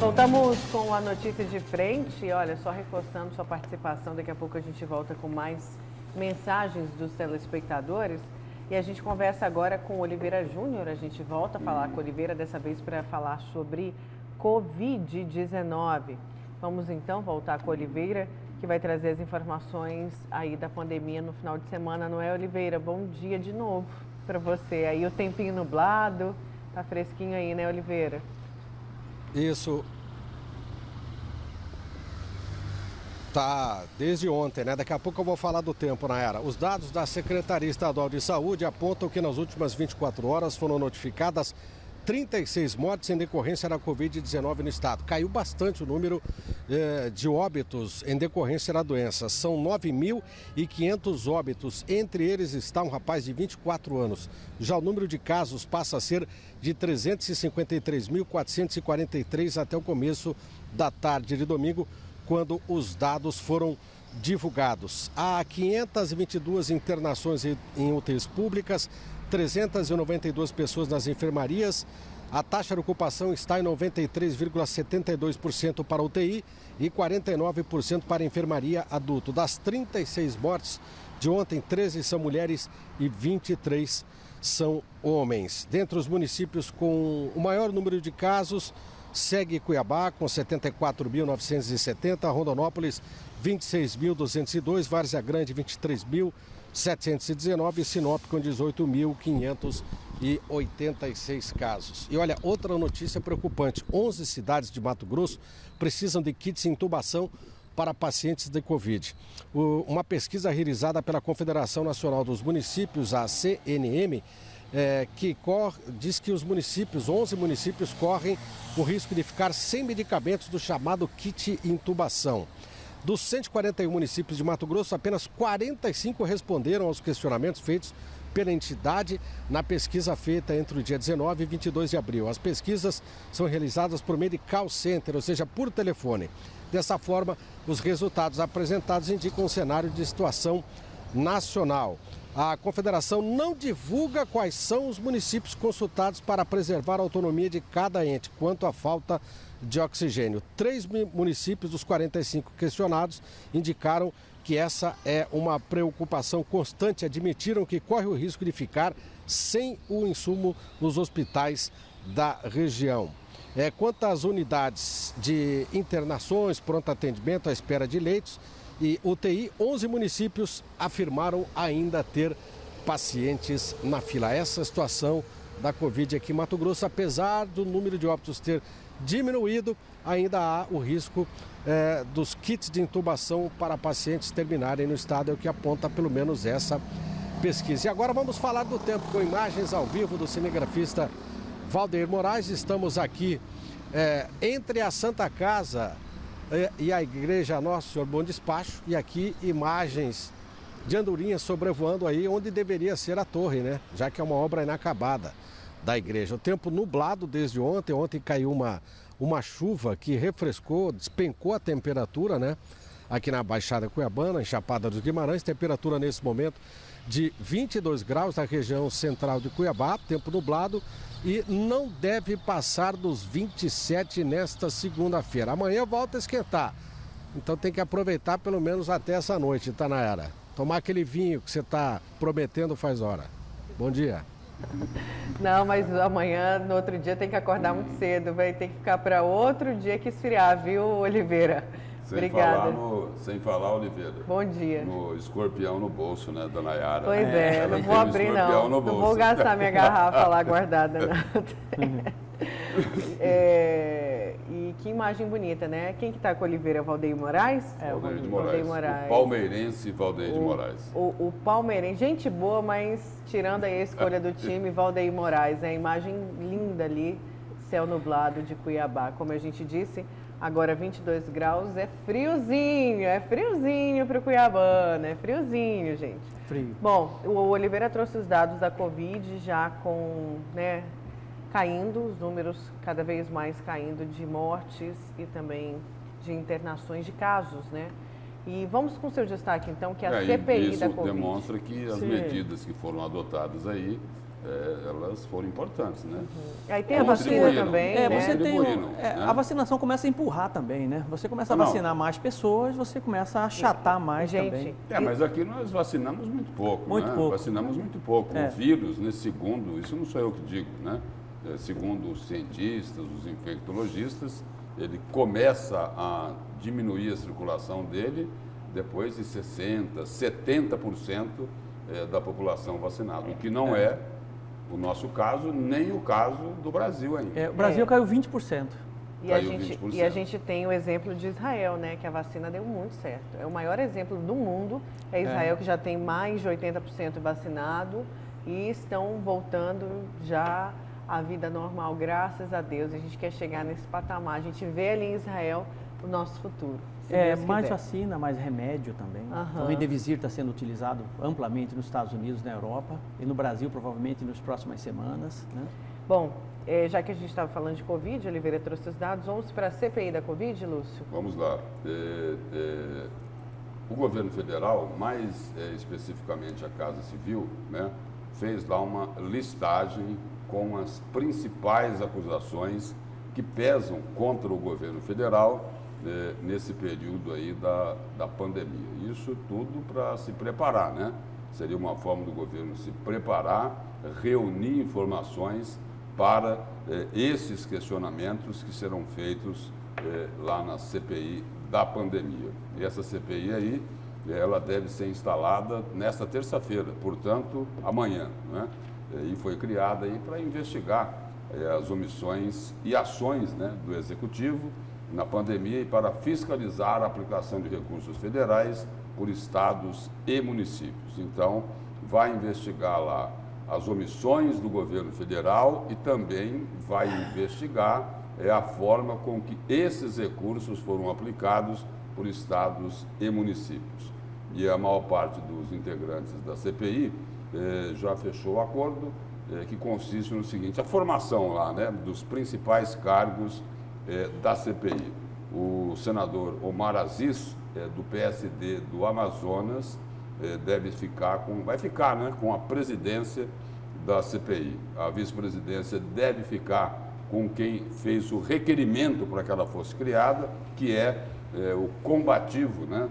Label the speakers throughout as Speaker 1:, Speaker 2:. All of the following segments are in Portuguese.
Speaker 1: Voltamos com a notícia de frente. Olha, só reforçando sua participação, daqui a pouco a gente volta com mais mensagens dos telespectadores. E a gente conversa agora com Oliveira Júnior. A gente volta a falar com Oliveira, dessa vez para falar sobre Covid-19. Vamos então voltar com Oliveira, que vai trazer as informações aí da pandemia no final de semana, não é, Oliveira? Bom dia de novo para você. Aí o tempinho nublado, tá fresquinho aí, né, Oliveira?
Speaker 2: Isso. Tá desde ontem, né? Daqui a pouco eu vou falar do tempo, Nayara. Os dados da Secretaria Estadual de Saúde apontam que nas últimas 24 horas foram notificadas 36 mortes em decorrência da Covid-19 no estado. Caiu bastante o número de óbitos em decorrência da doença. São 9.500 óbitos. Entre eles está um rapaz de 24 anos. Já o número de casos passa a ser de 353.443 até o começo da tarde de domingo, quando os dados foram divulgados. Há 522 internações em UTIs públicas, 392 pessoas nas enfermarias. A taxa de ocupação está em 93,72% para UTI e 49% para enfermaria adulto. Das 36 mortes de ontem, 13 são mulheres e 23 são homens. Dentre os municípios com o maior número de casos, segue Cuiabá com 74.970, Rondonópolis 26.202, Várzea Grande 23.719 e Sinop com 18.586 casos. E olha, outra notícia preocupante, 11 cidades de Mato Grosso precisam de kits de intubação para pacientes de Covid. Uma pesquisa realizada pela Confederação Nacional dos Municípios, a CNM, diz que os municípios, 11 municípios, correm o risco de ficar sem medicamentos do chamado kit intubação. Dos 141 municípios de Mato Grosso, apenas 45 responderam aos questionamentos feitos pela entidade na pesquisa feita entre o dia 19 e 22 de abril. As pesquisas são realizadas por meio de call center, ou seja, por telefone. Dessa forma, os resultados apresentados indicam um cenário de situação nacional. A Confederação não divulga quais são os municípios consultados para preservar a autonomia de cada ente quanto à falta de oxigênio. 3 municípios dos 45 questionados indicaram que essa é uma preocupação constante, admitiram que corre o risco de ficar sem o insumo nos hospitais da região. Quanto às unidades de internações, pronto atendimento à espera de leitos e UTI, 11 municípios afirmaram ainda ter pacientes na fila. Essa situação da Covid aqui em Mato Grosso, apesar do número de óbitos ter diminuído, ainda há o risco dos kits de intubação para pacientes terminarem no estado, é o que aponta pelo menos essa pesquisa. E agora vamos falar do tempo com imagens ao vivo do cinegrafista Valdeir Moraes. Estamos aqui entre a Santa Casa e a Igreja Nosso Senhor Bom Despacho, e aqui imagens de andorinhas sobrevoando aí onde deveria ser a torre, né? Já que é uma obra inacabada da igreja. O tempo nublado desde ontem. Ontem caiu uma chuva que refrescou, despencou a temperatura, né? Aqui na Baixada Cuiabana, em Chapada dos Guimarães, temperatura nesse momento de 22 graus na região central de Cuiabá, tempo nublado, e não deve passar dos 27 nesta segunda-feira. Amanhã volta a esquentar, então tem que aproveitar pelo menos até essa noite, tá, Nayara? Tomar aquele vinho que você está prometendo faz hora. Bom dia.
Speaker 1: Não, mas amanhã, no outro dia, tem que acordar muito cedo, vai ter que ficar para outro dia que esfriar, viu, Oliveira? Obrigada.
Speaker 3: Sem falar, Oliveira.
Speaker 1: Bom dia.
Speaker 3: No escorpião no bolso, né, da Nayara.
Speaker 1: Pois é, não vou abrir não. Não vou gastar minha garrafa lá guardada, não. E que imagem bonita, né? Quem que tá com o Oliveira? Valdeir Moraes?
Speaker 3: Valdeir de Moraes. O palmeirense Valdeir de Moraes.
Speaker 1: O palmeirense, gente boa, mas tirando aí a escolha do time, Valdeir Moraes. É a imagem linda ali, céu nublado de Cuiabá. Como a gente disse, agora 22 graus, é friozinho para o Cuiabano, é friozinho, gente.
Speaker 4: Frio.
Speaker 1: Bom, o Oliveira trouxe os dados da Covid já com, né, caindo, os números cada vez mais caindo de mortes e também de internações de casos, né? E vamos com o seu destaque, então, que a CPI da Covid...
Speaker 3: Isso demonstra que as medidas que foram adotadas aí elas foram importantes, né?
Speaker 1: Aí tem a vacina também, né?
Speaker 4: Você tem a vacinação começa a empurrar também, né? Você começa a vacinar mais pessoas, você começa a achatar mais também.
Speaker 3: Mas aqui nós vacinamos muito pouco,
Speaker 4: Muito pouco.
Speaker 3: Vacinamos muito pouco. O vírus, segundo, isso não sou eu que digo, né? Segundo os cientistas, os infectologistas, ele começa a diminuir a circulação dele depois de 60%, 70% da população vacinada, o que não é o nosso caso, nem o caso do Brasil ainda.
Speaker 4: O Brasil caiu 20%.
Speaker 1: E a gente tem o exemplo de Israel, né? Que a vacina deu muito certo. É o maior exemplo do mundo, é Israel que já tem mais de 80% vacinado e estão voltando já à vida normal, graças a Deus. A gente quer chegar nesse patamar, a gente vê ali em Israel o nosso futuro.
Speaker 4: Mais vacina, mais remédio também. O Remdesivir está sendo utilizado amplamente nos Estados Unidos, na Europa e no Brasil, provavelmente nas próximas semanas. Né?
Speaker 1: Bom, já que a gente estava falando de Covid, Oliveira trouxe os dados, vamos para a CPI da Covid, Lúcio?
Speaker 3: Vamos lá. O governo federal, mais especificamente a Casa Civil, né, fez lá uma listagem com as principais acusações que pesam contra o governo federal nesse período aí da pandemia. Isso tudo para se preparar, né? Seria uma forma do governo se preparar, reunir informações para esses questionamentos que serão feitos lá na CPI da pandemia. E essa CPI aí, ela deve ser instalada nesta terça-feira, portanto, amanhã, né? E foi criada aí para investigar as omissões e ações, né, do Executivo na pandemia e para fiscalizar a aplicação de recursos federais por estados e municípios. Então, vai investigar lá as omissões do governo federal e também vai investigar a forma com que esses recursos foram aplicados por estados e municípios. E a maior parte dos integrantes da CPI já fechou o acordo, que consiste no seguinte: a formação lá, né, dos principais cargos da CPI. O senador Omar Aziz, do PSD do Amazonas, vai ficar, né, com a presidência da CPI. A vice-presidência deve ficar com quem fez o requerimento para que ela fosse criada, que é o combativo, né,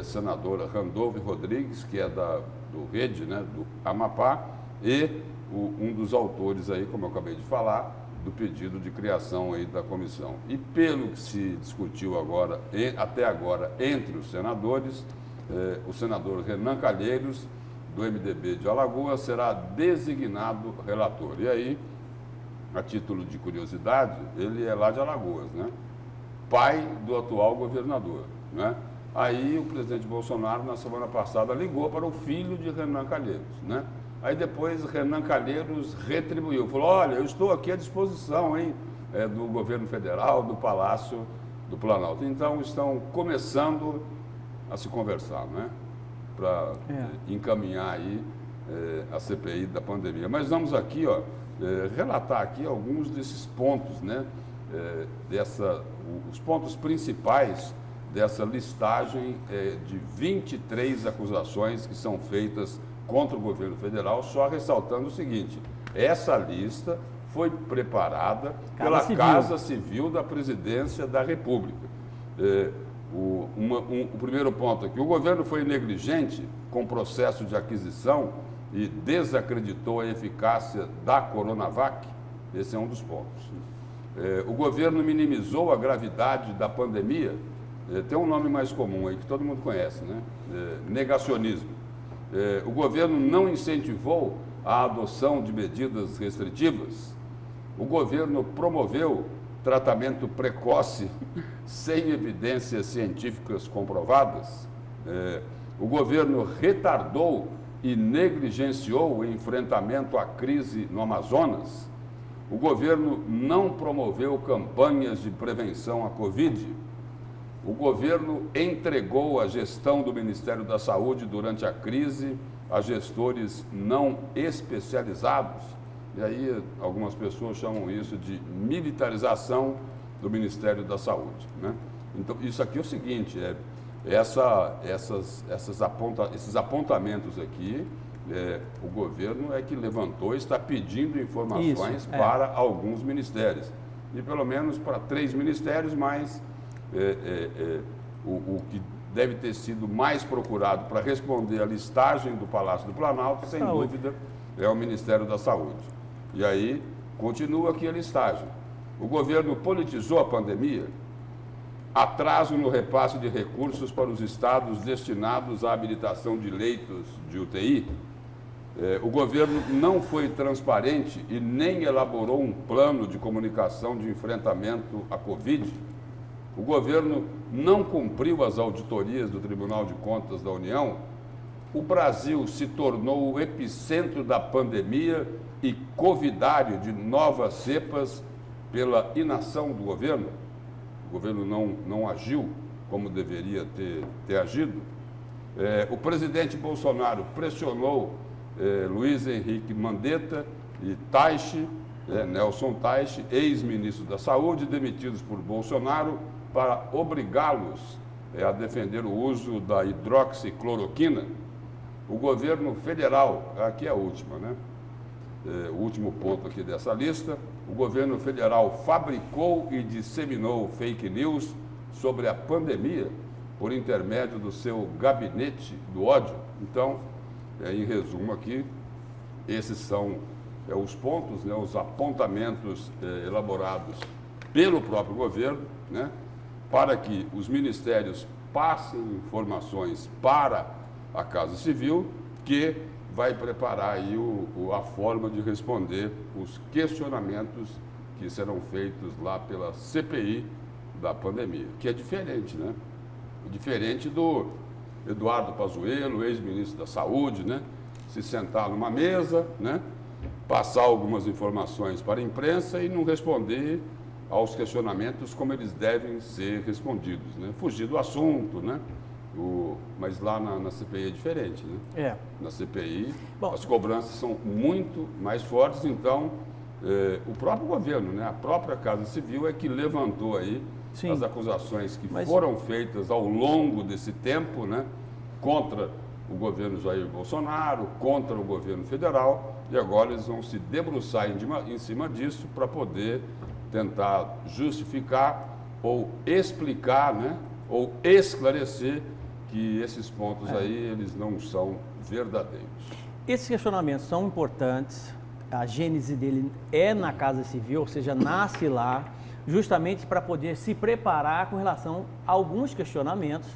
Speaker 3: senador Randolfo Rodrigues, que é do Rede, né, do Amapá, e um dos autores aí, como eu acabei de falar, do pedido de criação aí da comissão. E pelo que se discutiu até agora entre os senadores, o senador Renan Calheiros, do MDB de Alagoas, será designado relator. E aí, a título de curiosidade, ele é lá de Alagoas, né? Pai do atual governador, né? Aí o presidente Bolsonaro, na semana passada, ligou para o filho de Renan Calheiros, né? Aí depois Renan Calheiros retribuiu, falou: olha, eu estou aqui à disposição, hein, do governo federal, do Palácio do Planalto. Então estão começando a se conversar, né, para encaminhar aí a CPI da pandemia. Mas vamos aqui, relatar aqui alguns desses pontos, né, os pontos principais dessa listagem de 23 acusações que são feitas contra o governo federal, só ressaltando o seguinte: essa lista foi preparada pela Casa Civil da Presidência da República. O primeiro ponto aqui: o governo foi negligente com o processo de aquisição e desacreditou a eficácia da Coronavac. Esse é um dos pontos. O governo minimizou a gravidade da pandemia. Tem um nome mais comum aí que todo mundo conhece, né? Negacionismo. O governo não incentivou a adoção de medidas restritivas. O governo promoveu tratamento precoce sem evidências científicas comprovadas. O governo retardou e negligenciou o enfrentamento à crise no Amazonas. O governo não promoveu campanhas de prevenção à Covid. O governo entregou a gestão do Ministério da Saúde durante a crise a gestores não especializados. E aí algumas pessoas chamam isso de militarização do Ministério da Saúde, né? Então, isso aqui é o seguinte: esses apontamentos aqui o governo é que levantou, está pedindo informações para alguns ministérios. E pelo menos para 3 ministérios, mas o que deve ter sido mais procurado para responder à listagem do Palácio do Planalto, sem dúvida, é o Ministério da Saúde. E aí continua aqui a listagem. O governo politizou a pandemia, atraso no repasse de recursos para os estados destinados à habilitação de leitos de UTI. O governo não foi transparente e nem elaborou um plano de comunicação de enfrentamento à Covid. O governo não cumpriu as auditorias do Tribunal de Contas da União. O Brasil se tornou o epicentro da pandemia e covidário de novas cepas pela inação do governo. O governo não agiu como deveria ter agido. O presidente Bolsonaro pressionou Luiz Henrique Mandetta e Nelson Teich, ex-ministro da Saúde, demitidos por Bolsonaro, para obrigá-los a defender o uso da hidroxicloroquina. O governo federal, aqui é a última, né? O último ponto aqui dessa lista, o governo federal fabricou e disseminou fake news sobre a pandemia por intermédio do seu gabinete do ódio. Então, em resumo aqui, esses são os pontos, né, os apontamentos elaborados pelo próprio governo, né, para que os ministérios passem informações para a Casa Civil, que vai preparar aí a forma de responder os questionamentos que serão feitos lá pela CPI da pandemia, que é diferente, né? Diferente do Eduardo Pazuello, ex-ministro da Saúde, né? Se sentar numa mesa, né? Passar algumas informações para a imprensa e não responder aos questionamentos como eles devem ser respondidos, né? Fugir do assunto, né? Mas lá na CPI é diferente, né? Na CPI, as cobranças são muito mais fortes, então o próprio governo, né? A própria Casa Civil é que levantou aí as acusações que foram feitas ao longo desse tempo, né? Contra o governo Jair Bolsonaro, contra o governo federal, e agora eles vão se debruçar em cima disso para poder tentar justificar ou explicar, né? Ou esclarecer que esses pontos aí, eles não são verdadeiros.
Speaker 4: Esses questionamentos são importantes, a gênese dele é na Casa Civil, ou seja, nasce lá, justamente para poder se preparar com relação a alguns questionamentos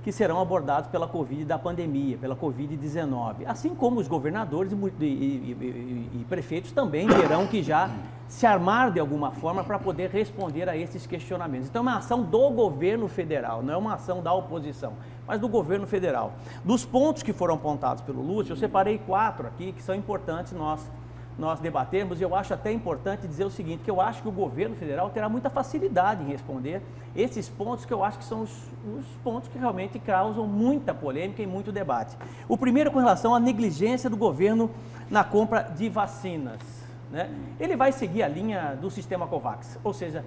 Speaker 4: que serão abordados pela Covid da pandemia, pela Covid-19. Assim como os governadores e prefeitos também terão que já se armar de alguma forma para poder responder a esses questionamentos. Então é uma ação do governo federal, não é uma ação da oposição, mas do governo federal. Dos pontos que foram apontados pelo Lúcio, eu separei 4 aqui que são importantes nós debatermos, e eu acho até importante dizer o seguinte, que eu acho que o governo federal terá muita facilidade em responder esses pontos que eu acho que são os pontos que realmente causam muita polêmica e muito debate. O primeiro com relação à negligência do governo na compra de vacinas, né? Ele vai seguir a linha do sistema COVAX, ou seja,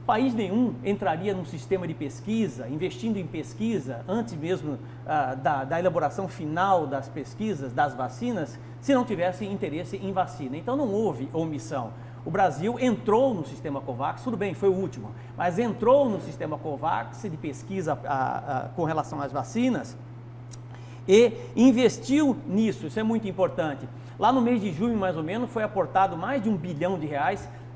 Speaker 4: país nenhum entraria num sistema de pesquisa, investindo em pesquisa, antes mesmo da elaboração final das pesquisas, das vacinas, se não tivesse interesse em vacina. Então não houve omissão. O Brasil entrou no sistema COVAX, tudo bem, foi o último, mas entrou no sistema COVAX de pesquisa com relação às vacinas e investiu nisso, isso é muito importante. Lá no mês de junho, mais ou menos, foi aportado mais de R$1 bilhão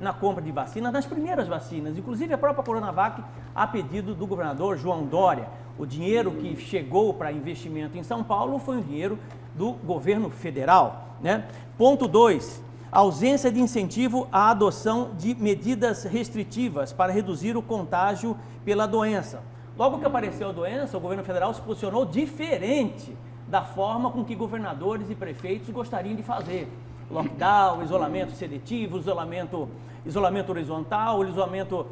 Speaker 4: na compra de vacina, nas primeiras vacinas, inclusive a própria Coronavac, a pedido do governador João Dória. O dinheiro que chegou para investimento em São Paulo foi um dinheiro do governo federal, né? Ponto 2, ausência de incentivo à adoção de medidas restritivas para reduzir o contágio pela doença. Logo que apareceu a doença, o governo federal se posicionou diferente da forma com que governadores e prefeitos gostariam de fazer. Lockdown, isolamento seletivo, isolamento horizontal, isolamento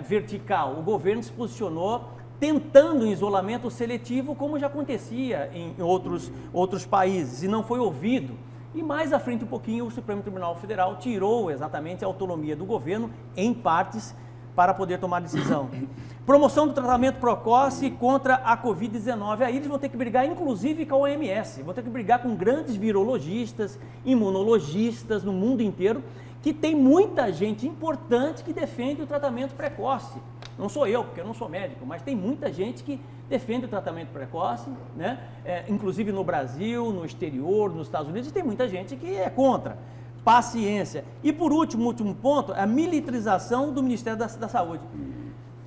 Speaker 4: vertical. O governo se posicionou tentando um isolamento seletivo, como já acontecia em outros países, e não foi ouvido. E mais à frente um pouquinho, o Supremo Tribunal Federal tirou exatamente a autonomia do governo, em partes, para poder tomar decisão. Promoção do tratamento precoce contra a Covid-19. Aí eles vão ter que brigar, inclusive, com a OMS. Vão ter que brigar com grandes virologistas, imunologistas no mundo inteiro, que tem muita gente importante que defende o tratamento precoce. Não sou eu, porque eu não sou médico, mas tem muita gente que defende o tratamento precoce, né? Inclusive no Brasil, no exterior, nos Estados Unidos, e tem muita gente que é contra. Paciência. E por último ponto, a militarização do Ministério da Saúde.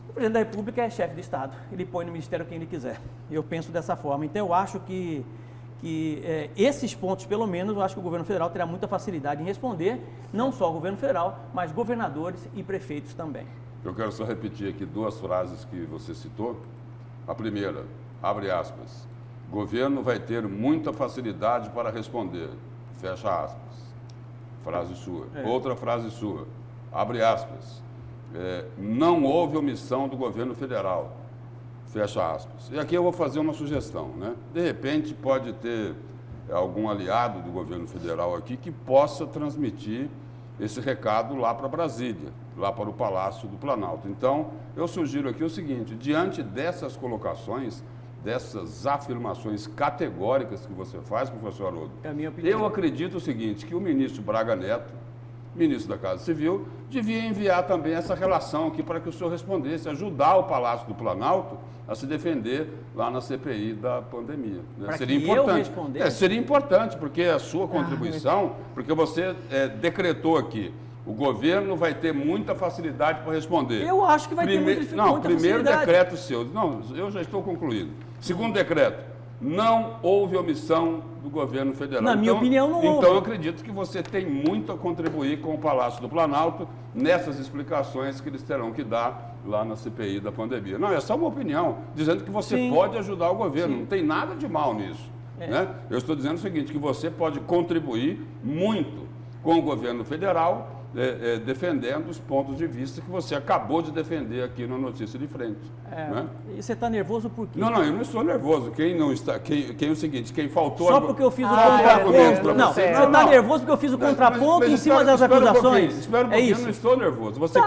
Speaker 4: O presidente da República é chefe de Estado, ele põe no Ministério quem ele quiser. Eu penso dessa forma. Então eu acho que esses pontos, pelo menos, eu acho que o governo federal terá muita facilidade em responder, não só o governo federal, mas governadores e prefeitos também.
Speaker 3: Eu quero só repetir aqui 2 frases que você citou. A primeira, abre aspas, governo vai ter muita facilidade para responder, fecha aspas. Frase sua. Outra frase sua, abre aspas, não houve omissão do governo federal, fecha aspas. E aqui eu vou fazer uma sugestão, né? De repente pode ter algum aliado do governo federal aqui que possa transmitir esse recado lá para Brasília, lá para o Palácio do Planalto. Então, eu sugiro aqui o seguinte, diante dessas colocações, dessas afirmações categóricas que você faz, professor Haroldo,
Speaker 4: é a minha opinião.
Speaker 3: Eu acredito o seguinte, que o ministro Braga Neto, ministro da Casa Civil, devia enviar também essa relação aqui para que o senhor respondesse, ajudar o Palácio do Planalto a se defender lá na CPI da pandemia. Né?
Speaker 4: Seria importante.
Speaker 3: Seria importante, porque a sua contribuição, porque você decretou aqui, o governo vai ter muita facilidade para responder.
Speaker 4: Eu acho que vai ter muita facilidade.
Speaker 3: Não, primeiro decreto seu. Não, eu já estou concluindo. Segundo decreto, não houve omissão do governo federal.
Speaker 4: Na minha opinião, não houve.
Speaker 3: Então, eu acredito que você tem muito a contribuir com o Palácio do Planalto nessas explicações que eles terão que dar lá na CPI da pandemia. Não, é só uma opinião, dizendo que você pode ajudar o governo. Não tem nada de mal nisso. Né? Eu estou dizendo o seguinte, que você pode contribuir muito com o governo federal, defendendo os pontos de vista que você acabou de defender aqui na Notícia de Frente. Né?
Speaker 4: E você está nervoso por quê?
Speaker 3: Não, eu não estou nervoso. Quem não está, quem é o seguinte, quem faltou...
Speaker 4: Só porque eu fiz o contraponto? Não, você está nervoso porque eu fiz o contraponto em cima das acusações?
Speaker 3: Espera um pouquinho, eu não estou nervoso. Você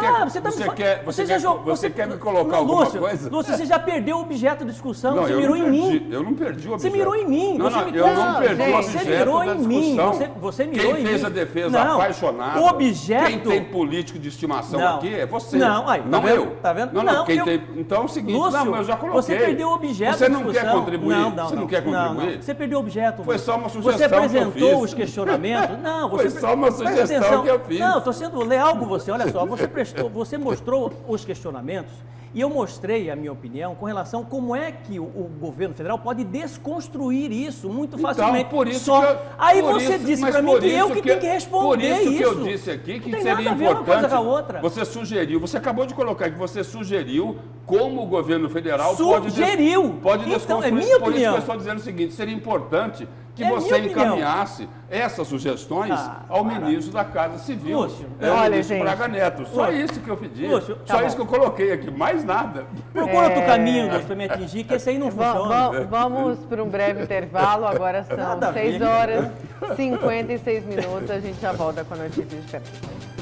Speaker 3: quer me colocar alguma coisa?
Speaker 4: Lúcio, você já perdeu o objeto da discussão, você mirou em mim.
Speaker 3: Eu não perdi o objeto.
Speaker 4: Você mirou em mim.
Speaker 3: Eu não perdi o objeto da discussão.
Speaker 4: Você mirou em mim.
Speaker 3: Quem fez a defesa apaixonada...
Speaker 4: O objeto...
Speaker 3: Quem tem político de estimação aqui é você.
Speaker 4: Não, aí,
Speaker 3: não eu.
Speaker 4: Tá vendo?
Speaker 3: Não, quem tem... Então é o seguinte,
Speaker 4: Lúcio,
Speaker 3: eu já coloquei.
Speaker 4: Você perdeu o objeto
Speaker 3: Você
Speaker 4: da
Speaker 3: não
Speaker 4: discussão.
Speaker 3: quer contribuir? Você não quer contribuir?
Speaker 4: Não. Você perdeu o objeto.
Speaker 3: Foi só uma sugestão
Speaker 4: Você apresentou
Speaker 3: que eu fiz.
Speaker 4: os questionamentos. Não,
Speaker 3: Foi só uma sugestão que eu fiz.
Speaker 4: Não, estou sendo leal com você. Olha só, você mostrou os questionamentos e eu mostrei a minha opinião com relação a como é que o governo federal pode desconstruir isso muito facilmente.
Speaker 3: Então, por isso
Speaker 4: só...
Speaker 3: que
Speaker 4: Aí você disse para mim que eu que tenho que responder isso.
Speaker 3: Por isso que eu disse aqui que seria importante. Você sugeriu, você acabou de colocar que você sugeriu como o governo federal pode desconstruir.
Speaker 4: Então, é minha opinião.
Speaker 3: Por isso que eu estou dizendo o seguinte, seria importante que você encaminhasse essas sugestões ao ministro da Casa Civil,
Speaker 1: Lúcio,
Speaker 3: o ministro Braga Neto. Só isso que eu pedi, só isso que eu coloquei aqui, mais nada.
Speaker 4: Procura outro caminho para me atingir, que esse aí não funciona.
Speaker 1: Vamos para um breve intervalo, agora são 6 horas e 56 minutos, a gente já volta com a notícia diferente.